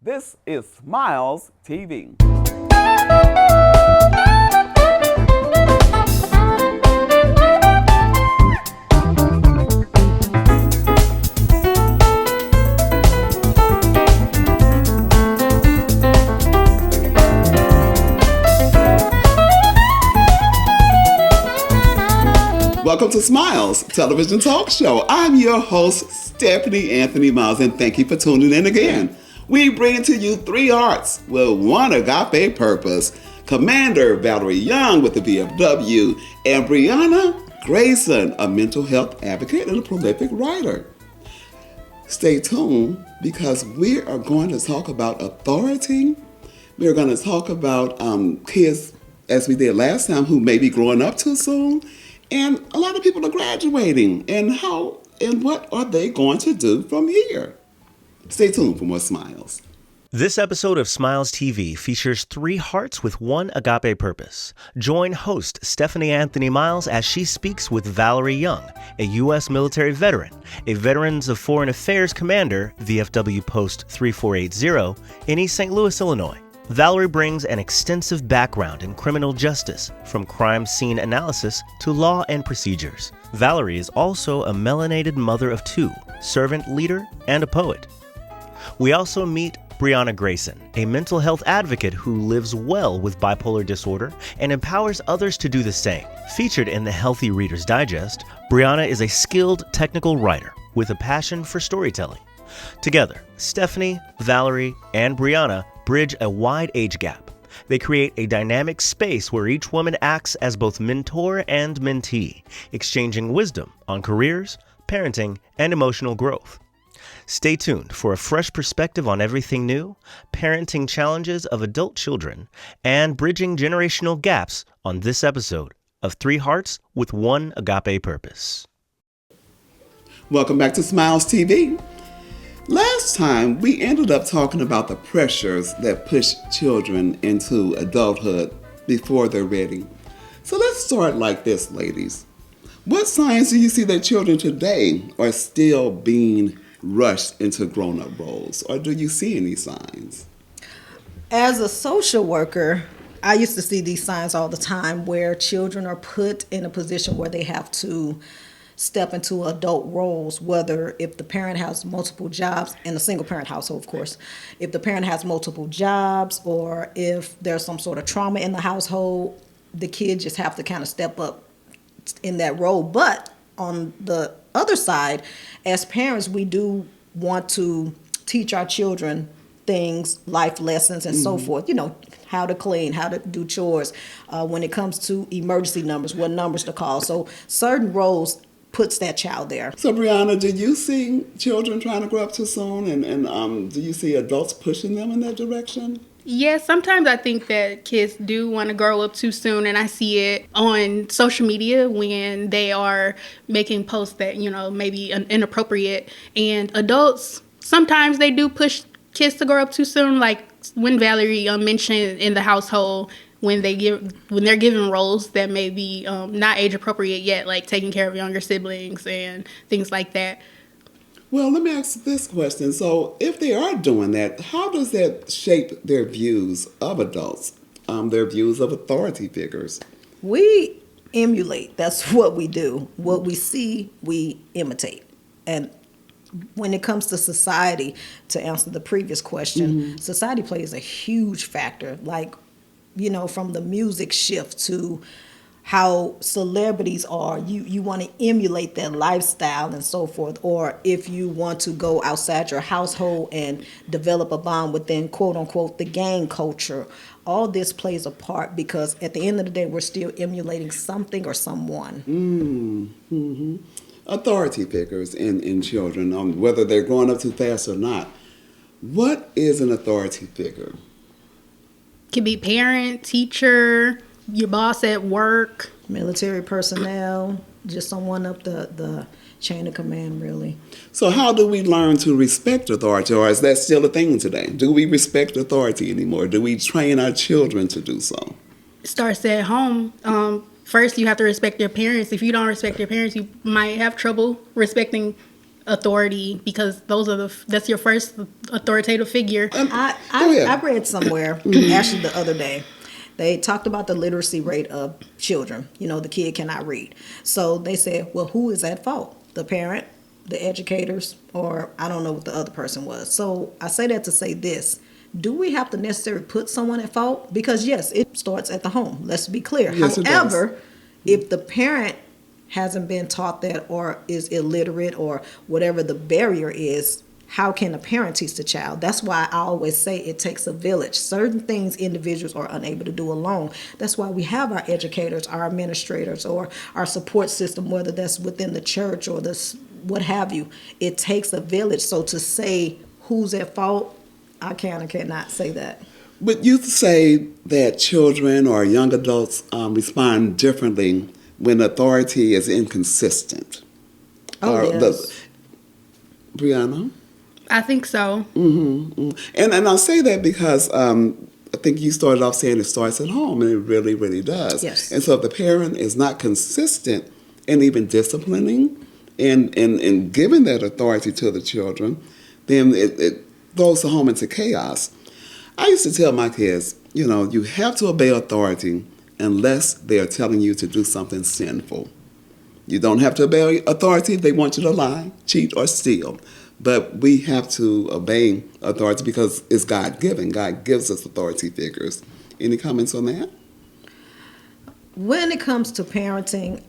This is SMiesTV. Welcome to Smiles Television Talk Show. I'm your host, Stephanie Anthony Miles, and thank you for tuning in again. We bring to you three hearts with one agape purpose. Commander Valerie Young with the VFW, and Brianna Grayson, a mental health advocate and a prolific writer. Stay tuned because we are going to talk about authority. We're going to talk about kids, as we did last time, who may be growing up too soon. And a lot of people are graduating, and what are they going to do from here? Stay tuned for more Smiles. This episode of SMiesTV features three hearts with one agape purpose. Join host Stephanie Anthony Miles as she speaks with Valerie Young, a U.S. military veteran, a Veterans of Foreign Affairs commander, VFW Post 3480, in East St. Louis, Illinois. Valerie brings an extensive background in criminal justice, from crime scene analysis to law and procedures. Valerie is also a melanated mother of two, servant leader, and a poet. We also meet Brianna Grayson, a mental health advocate who lives well with bipolar disorder and empowers others to do the same. Featured in the Healthy Reader's Digest, Brianna is a skilled technical writer with a passion for storytelling. Together, Stephanie, Valerie, and Brianna bridge a wide age gap. They create a dynamic space where each woman acts as both mentor and mentee, exchanging wisdom on careers, parenting, and emotional growth. Stay tuned for a fresh perspective on everything new, parenting challenges of adult children, and bridging generational gaps on this episode of Three Hearts with One Agape Purpose. Welcome back to SMiesTV. Last time, we ended up talking about the pressures that push children into adulthood before they're ready. So let's start like this, ladies. What signs do you see that children today are still being rushed into grown-up roles, or do you see any signs? As a social worker, I used to see these signs all the time where children are put in a position where they have to step into adult roles, whether if the parent has multiple jobs, in a single parent household, of course, if the parent has multiple jobs or if there's some sort of trauma in the household, the kids just have to kind of step up in that role. But on the other side, as parents, we do want to teach our children things, life lessons, and so forth. You know, how to clean, how to do chores. When it comes to emergency numbers, what numbers to call. So certain roles puts that child there. So Brianna, do you see children trying to grow up too soon, and do you see adults pushing them in that direction? Yes, sometimes I think that kids do want to grow up too soon, and I see it on social media when they are making posts that, maybe inappropriate. And adults, sometimes they do push kids to grow up too soon, like when Valerie mentioned in the household, when they're given roles that may be not age appropriate yet, like taking care of younger siblings and things like that. Well, let me ask this question. So if they are doing that, how does that shape their views of adults, their views of authority figures? We emulate. That's what we do. What we see, we imitate. And when it comes to society, to answer the previous question, society plays a huge factor. Like, from the music shift to how celebrities are, you want to emulate their lifestyle and so forth. Or if you want to go outside your household and develop a bond within, quote unquote, the gang culture, all this plays a part because at the end of the day, we're still emulating something or someone. Mm-hmm. Authority figures in children, whether they're growing up too fast or not. What is an authority figure? Could be parent, teacher, your boss at work. Military personnel, just someone up the chain of command, really. So how do we learn to respect authority, or is that still a thing today? Do we respect authority anymore? Do we train our children to do so? It starts at home. First, you have to respect your parents. If you don't respect your parents, you might have trouble respecting authority because that's your first authoritative figure. I read somewhere actually the other day. They talked about the literacy rate of children. The kid cannot read. So they said, well, who is at fault? The parent, the educators, or I don't know what the other person was. So I say that to say this. Do we have to necessarily put someone at fault? Because yes, it starts at the home. Let's be clear. Yes, however, if the parent hasn't been taught that or is illiterate or whatever the barrier is, how can a parent teach the child? That's why I always say it takes a village. Certain things individuals are unable to do alone. That's why we have our educators, our administrators, or our support system, whether that's within the church or this what have you. It takes a village. So to say who's at fault, I can or cannot say that. But you say that children or young adults respond differently when authority is inconsistent. Yes. Brianna? I think so. And I'll say that because I think you started off saying it starts at home, and it really, really does. Yes. And so if the parent is not consistent in even disciplining and giving that authority to the children, then it throws the home into chaos. I used to tell my kids, you have to obey authority unless they are telling you to do something sinful. You don't have to obey authority if they want you to lie, cheat, or steal. But we have to obey authority because it's God-given. God gives us authority figures. Any comments on that? When it comes to parenting,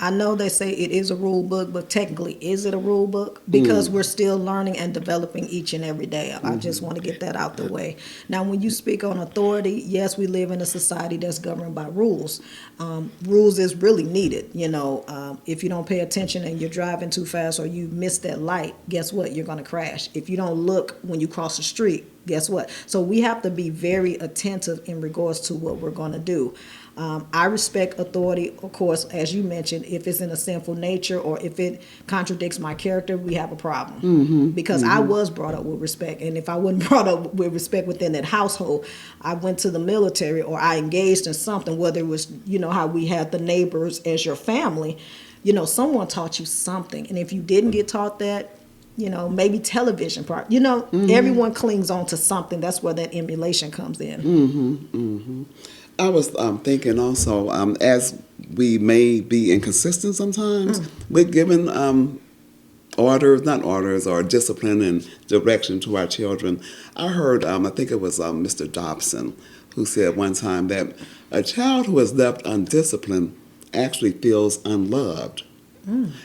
I know they say it is a rule book, but technically, is it a rule book? Because we're still learning and developing each and every day. I just want to get that out the way. Now, when you speak on authority, yes, we live in a society that's governed by rules. Rules is really needed. If you don't pay attention and you're driving too fast or you miss that light, guess what? You're going to crash. If you don't look when you cross the street, guess what? So we have to be very attentive in regards to what we're going to do. I respect authority, of course, as you mentioned, if it's in a sinful nature or if it contradicts my character, we have a problem. Because I was brought up with respect. And if I wasn't brought up with respect within that household, I went to the military or I engaged in something, whether it was, how we had the neighbors as your family, someone taught you something. And if you didn't get taught that, maybe television part, everyone clings on to something. That's where that emulation comes in. I was thinking also, as we may be inconsistent sometimes with giving not orders or discipline and direction to our children. I heard, I think it was Mr. Dobson, who said one time that a child who is left undisciplined actually feels unloved,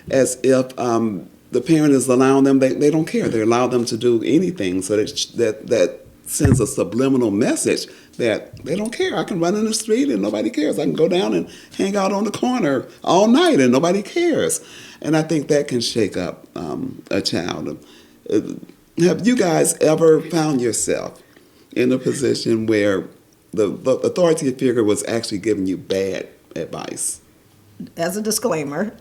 as if the parent is allowing them, they don't care. They allow them to do anything, so that sends a subliminal message that they don't care. I can run in the street and nobody cares. I can go down and hang out on the corner all night and nobody cares. And I think that can shake up a child. Have you guys ever found yourself in a position where the authority figure was actually giving you bad advice? As a disclaimer,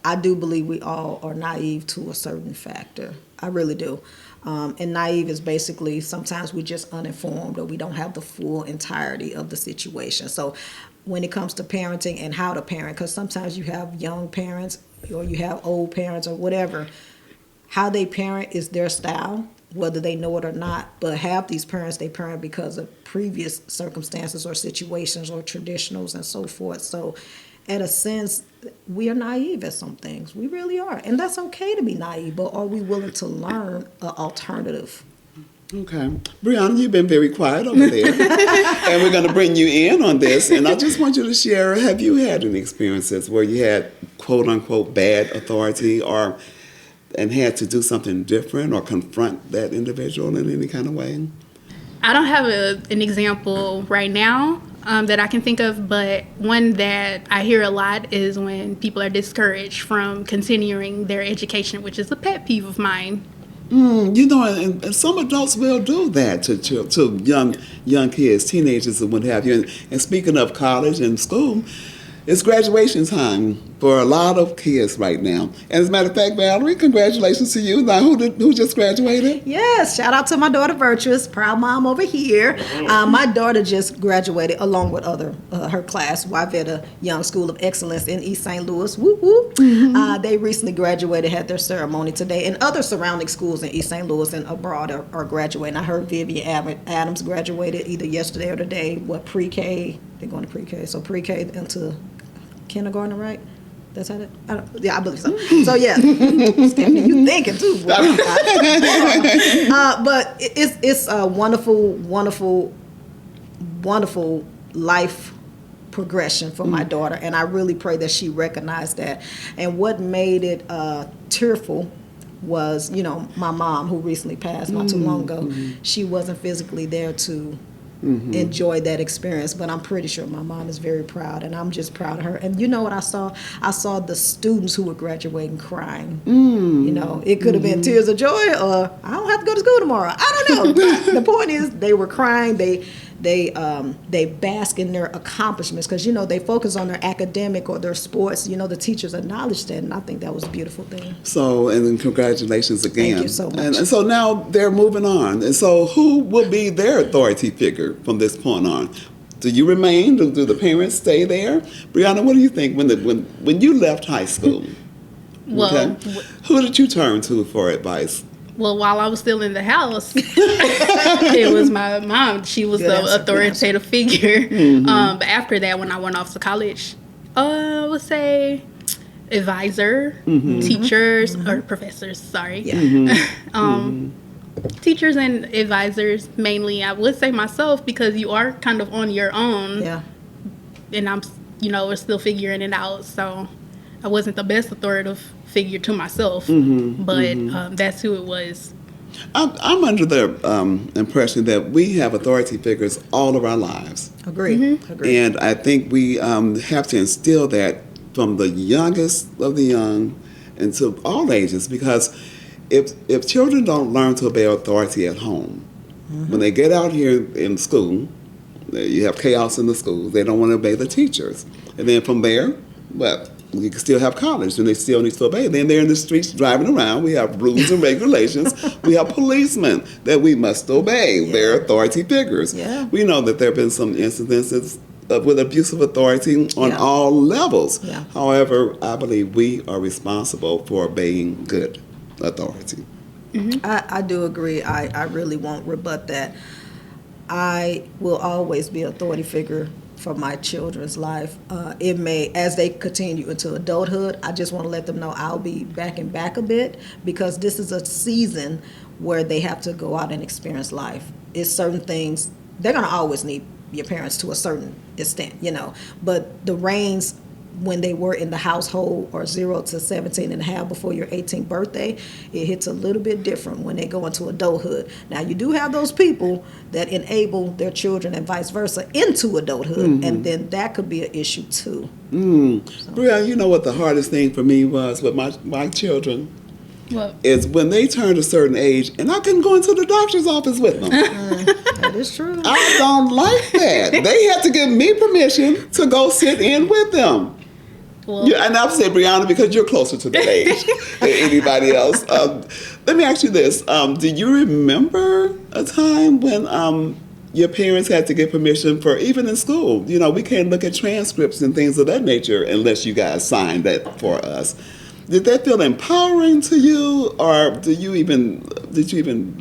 I do believe we all are naive to a certain factor. I really do. And naive is basically sometimes we're just uninformed or we don't have the full entirety of the situation. So when it comes to parenting and how to parent, because sometimes you have young parents or you have old parents or whatever, how they parent is their style, whether they know it or not. But half these parents, they parent because of previous circumstances or situations or traditionals and so forth. So in a sense, we are naive at some things. We really are. And that's okay to be naive, but are we willing to learn an alternative? Okay. Brianna, you've been very quiet over there. And we're going to bring you in on this. And I just want you to share, have you had any experiences where you had quote-unquote bad authority and had to do something different or confront that individual in any kind of way? I don't have an example right now that I can think of, but one that I hear a lot is when people are discouraged from continuing their education, which is a pet peeve of mine. And some adults will do that to young kids, teenagers, and what have you. And speaking of college and school, It's graduation time for a lot of kids right now. And as a matter of fact, Valerie, congratulations to you. Now, who just graduated? Yes, shout out to my daughter Virtuous, proud mom over here. My daughter just graduated along with her class, Wyvetta Young School of Excellence in East St. Louis. Whoop, whoop. They recently graduated, had their ceremony today, and other surrounding schools in East St. Louis and abroad are graduating. I heard Vivian Adams graduated either yesterday or today. Pre-K? They're going to pre-K, so pre-K into kindergarten, right? That's how I believe so. So yeah, Stephanie, you thinking too, boy. But it's a wonderful life progression for my daughter, and I really pray that she recognized that. And what made it tearful was, my mom, who recently passed not too long ago. She wasn't physically there to enjoy that experience, but I'm pretty sure my mom is very proud, and I'm just proud of her. And you know what I saw? I saw the students who were graduating crying. It could have been tears of joy, or I don't have to go to school tomorrow. I don't know. The point is, they were crying. They bask in their accomplishments because they focus on their academic or their sports. The teachers acknowledged that, and I think that was a beautiful thing. So, and then congratulations again. Thank you so much. And so now they're moving on. And so, who will be their authority figure from this point on? Do you remain? Do the parents stay there? Brianna, what do you think when you left high school? Well, who did you turn to for advice? Well, while I was still in the house, it was my mom. She was the authoritative figure. But after that, when I went off to college, I would say advisor, teachers, or professors, sorry. Yeah. Teachers and advisors, mainly. I would say myself, because you are kind of on your own. Yeah. And I'm, still figuring it out. So I wasn't the best authoritative figure to myself, but that's who it was. I'm under the impression that we have authority figures all of our lives. Agree. And I think we have to instill that from the youngest of the young into all ages, because if children don't learn to obey authority at home, when they get out here in school, you have chaos in the schools. They don't want to obey the teachers. And then from there, you can still have college, and they still need to obey. Then they're in the streets driving around. We have rules and regulations. We have policemen that we must obey. Yeah. They're authority figures. Yeah. We know that there have been some incidences with abuse of authority on all levels. Yeah. However, I believe we are responsible for obeying good authority. I do agree. I really won't rebut that. I will always be an authority figure for my children's life. It may, as they continue into adulthood, I just want to let them know I'll be backing back a bit, because this is a season where they have to go out and experience life. It's certain things, they're going to always need your parents to a certain extent, but the reins when they were in the household are 0 to 17 and a half before your 18th birthday, it hits a little bit different when they go into adulthood. Now, you do have those people that enable their children and vice versa into adulthood, and then that could be an issue too. Brianna, you know what the hardest thing for me was with my children? What? Is when they turned a certain age and I couldn't go into the doctor's office with them. That is true. I don't like that. They had to give me permission to go sit in with them. Well, and I'll say, Brianna, because you're closer to the age than anybody else. Let me ask you this. Do you remember a time when your parents had to get permission for, even in school? We can't look at transcripts and things of that nature unless you guys signed that for us. Did that feel empowering to you, or did you even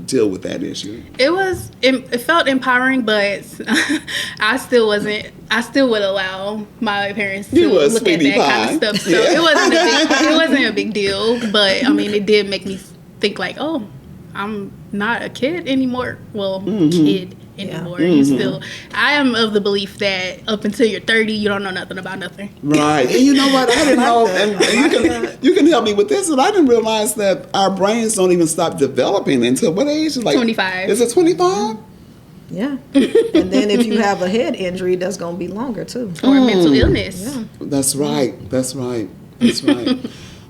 deal with that issue? It felt empowering, but I still would allow my parents to look at that kind of stuff. So it wasn't a big deal, but I mean, it did make me think like, oh, I'm not a kid anymore. Well, kid anymore. I am of the belief that up until you're 30, you don't know nothing about nothing. Right. And you know what? I didn't know, and you can help me with this, and I didn't realize that our brains don't even stop developing until what age? Like 25. Is it 25? Yeah. And then if you have a head injury, that's going to be longer too. Or mental illness. Yeah. That's right.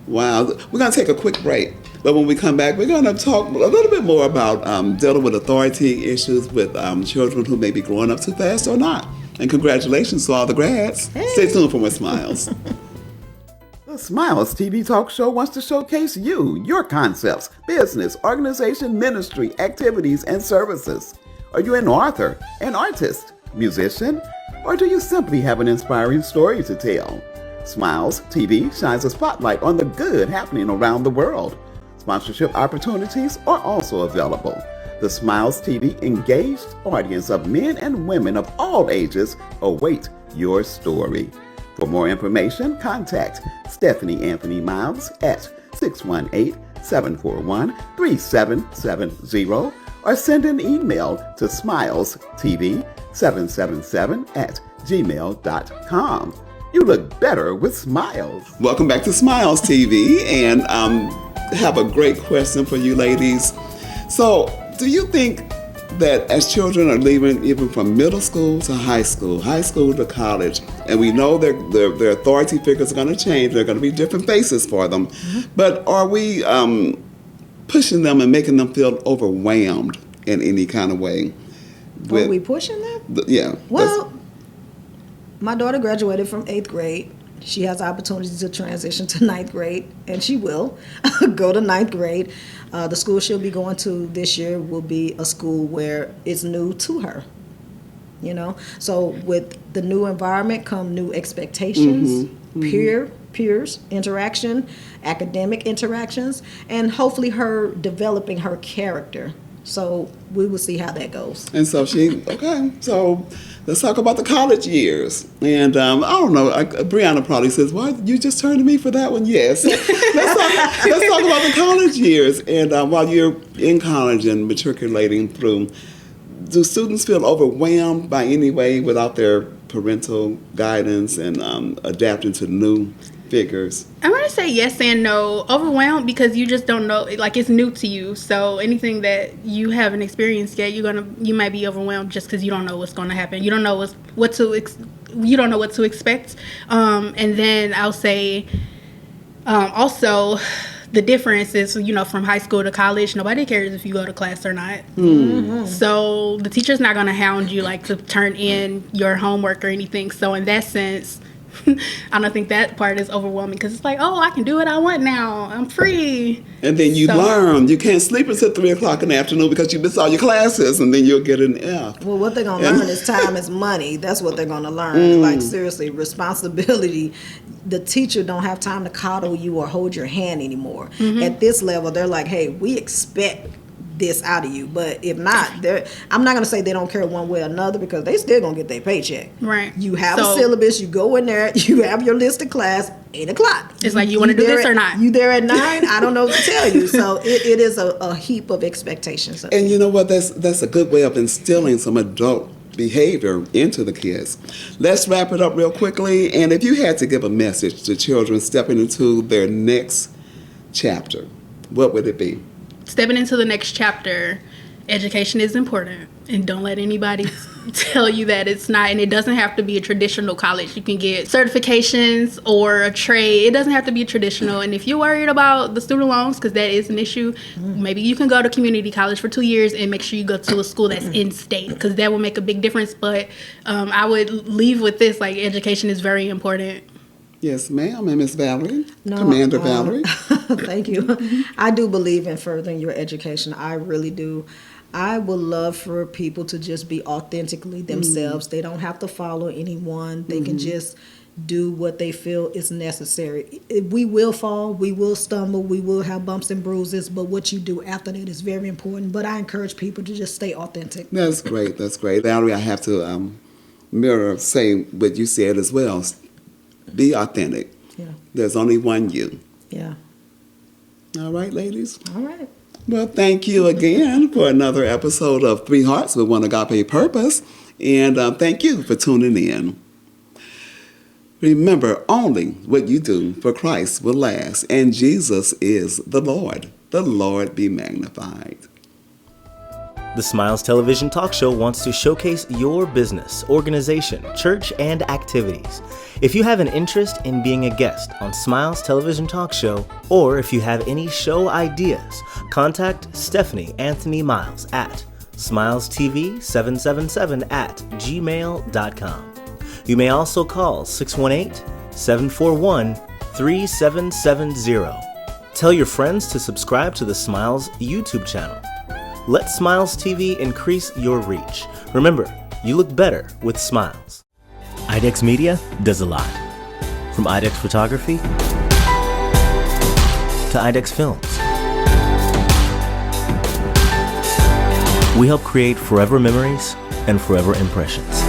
Wow. We're going to take a quick break. But when we come back, we're going to talk a little bit more about dealing with authority issues with children who may be growing up too fast or not. And congratulations to all the grads. Hey. Stay tuned for more Smiles. The Smiles TV talk show wants to showcase you, your concepts, business, organization, ministry, activities, and services. Are you an author, an artist, musician, or do you simply have an inspiring story to tell? Smiles TV shines a spotlight on the good happening around the world. Sponsorship opportunities are also available. The Smiles TV engaged audience of men and women of all ages await your story. For more information, contact Stephanie Anthony Miles at 618-741-3770 or send an email to smilestv777@gmail.com. You look better with smiles. Welcome back to Smiles TV, and have a great question for you ladies. So, do you think that as children are leaving even from middle school to high school to college, and we know their authority figures are going to change, there are going to be different faces for them, but are we pushing them and making them feel overwhelmed in any kind of way? Are we pushing them? Yeah. Well, my daughter graduated from 8th grade. She has the opportunity to transition to 9th grade, and she will go to 9th grade. The school she'll be going to this year will be a school where it's new to her. You know, so with the new environment come new expectations, peers, interaction, academic interactions, and hopefully her developing her character. So we will see how that goes. And so so let's talk about the college years. And I don't know, Brianna probably says, "Why you just turned to me for that one?" Yes. let's talk about the college years. And while you're in college and matriculating through, do students feel overwhelmed by any way without their parental guidance and adapting to new figures? I'm going to say yes and no. Overwhelmed because you just don't know, like it's new to you. So anything that you haven't experienced yet, you might be overwhelmed just because you don't know what's going to happen. You don't know what to expect. And then I'll say also the difference is, from high school to college, nobody cares if you go to class or not. Mm-hmm. So the teacher's not going to hound you like to turn in your homework or anything. So in that sense, I don't think that part is overwhelming because it's like, oh, I can do what I want now. I'm free. And then you learn. You can't sleep until 3 o'clock in the afternoon because you missed all your classes, and then you'll get an F. Well, what they're going to learn is time is money. That's what they're going to learn. Like, seriously, responsibility. The teacher don't have time to coddle you or hold your hand anymore. Mm-hmm. At this level, they're like, hey, we expect this out of you, but if not, I'm not going to say they don't care one way or another because they still going to get their paycheck. Right. You have a syllabus, you go in there, you have your list of class, 8 o'clock. It's like, you want to do this or not? You there at 9? I don't know what to tell you. So it is a heap of expectations. And you know what? That's a good way of instilling some adult behavior into the kids. Let's wrap it up real quickly. And if you had to give a message to children stepping into their next chapter, what would it be? Stepping into the next chapter, education is important, and don't let anybody tell you that it's not. And it doesn't have to be a traditional college. You can get certifications or a trade. It doesn't have to be traditional. And if you're worried about the student loans, because that is an issue, maybe you can go to community college for 2 years and make sure you go to a school that's in state, because that will make a big difference. But I would leave with this, like, education is very important. Yes, ma'am. And Miss Valerie, Commander Valerie. Thank you. I do believe in furthering your education. I really do. I would love for people to just be authentically themselves. They don't have to follow anyone. They can just do what they feel is necessary. We will fall, we will stumble, we will have bumps and bruises, but what you do after that is very important. But I encourage people to just stay authentic. That's great. That's great. Valerie, I have to say what you said as well. Be authentic. Yeah. There's only one you. Yeah. All right, ladies. All right. Well, thank you again for another episode of Three Hearts with One Agape Purpose. And thank you for tuning in. Remember, only what you do for Christ will last. And Jesus is the Lord. The Lord be magnified. The Smiles Television Talk Show wants to showcase your business, organization, church, and activities. If you have an interest in being a guest on Smiles Television Talk Show, or if you have any show ideas, contact Stephanie Anthony Miles at smilestv777@gmail.com. You may also call 618-741-3770. Tell your friends to subscribe to the Smiles YouTube channel. Let Smiles TV increase your reach. Remember, you look better with smiles. IDEX Media does a lot. From IDEX Photography to IDEX Films. We help create forever memories and forever impressions.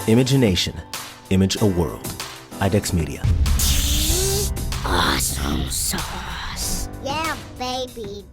Image a nation, image a world. IDEX Media. Awesome sauce. Yeah, baby.